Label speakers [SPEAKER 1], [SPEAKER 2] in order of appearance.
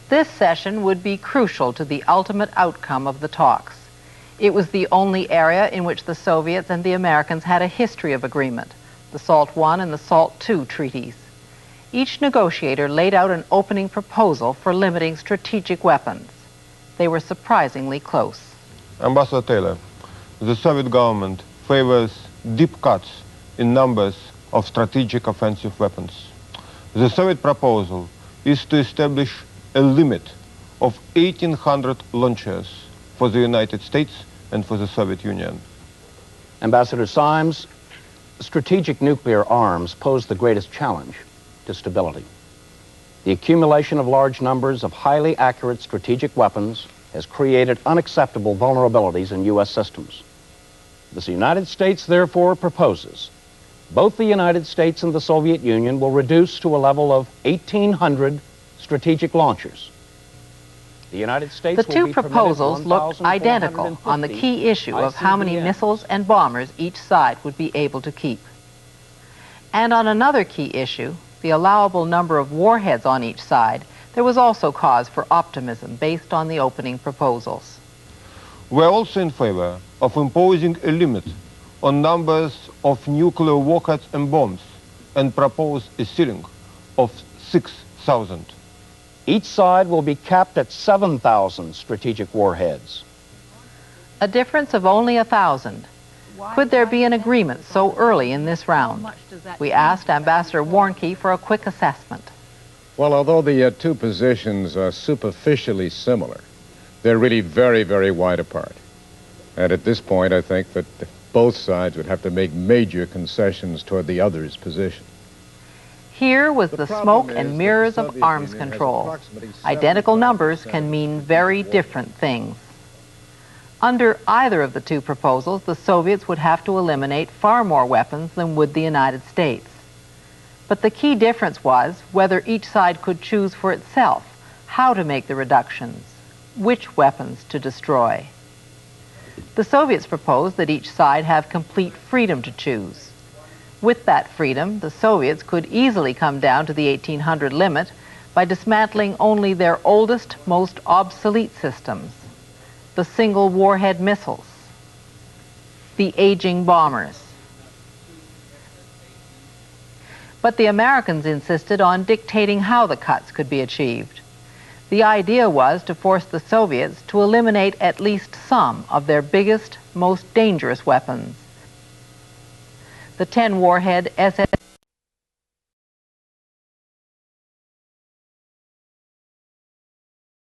[SPEAKER 1] This session would be crucial to the ultimate outcome of the talks. It was the only area in which the Soviets and the Americans had a history of agreement, the SALT I and the SALT II treaties. Each negotiator laid out an opening proposal for limiting strategic weapons. They were surprisingly close.
[SPEAKER 2] Ambassador Taylor, the Soviet government favors deep cuts in numbers of strategic offensive weapons. The Soviet proposal is to establish a limit of 1,800 launchers for the United States and for the Soviet Union.
[SPEAKER 3] Ambassador Symes, strategic nuclear arms pose the greatest challenge to stability. The accumulation of large numbers of highly accurate strategic weapons has created unacceptable vulnerabilities in U.S. systems. The United States therefore proposes both the United States and the Soviet Union will reduce to a level of 1,800 strategic launchers. The United States
[SPEAKER 1] The two proposals looked identical on the key issue of how many missiles and bombers each side would be able to keep. And on another key issue, the allowable number of warheads on each side, there was also cause for optimism based on the opening proposals.
[SPEAKER 2] We're also in favor of imposing a limit on numbers of nuclear warheads and bombs and propose a ceiling of 6,000.
[SPEAKER 3] Each side will be capped at 7,000 strategic warheads.
[SPEAKER 1] A difference of only 1,000. Could there be an agreement so early in this round? We asked Ambassador Warnke for a quick assessment.
[SPEAKER 4] Well, although the two positions are superficially similar, they're really very, very wide apart. And at this point, I think that both sides would have to make major concessions toward the other's position.
[SPEAKER 1] Here was the smoke and mirrors of arms control. Identical numbers can mean very different things. Under either of the two proposals, the Soviets would have to eliminate far more weapons than would the United States. But the key difference was whether each side could choose for itself how to make the reductions, which weapons to destroy. The Soviets proposed that each side have complete freedom to choose. With that freedom, the Soviets could easily come down to the 1,800 limit by dismantling only their oldest, most obsolete systems, the single warhead missiles, the aging bombers. But the Americans insisted on dictating how the cuts could be achieved. The idea was to force the Soviets to eliminate at least some of their biggest, most dangerous weapons. The 10-warhead SS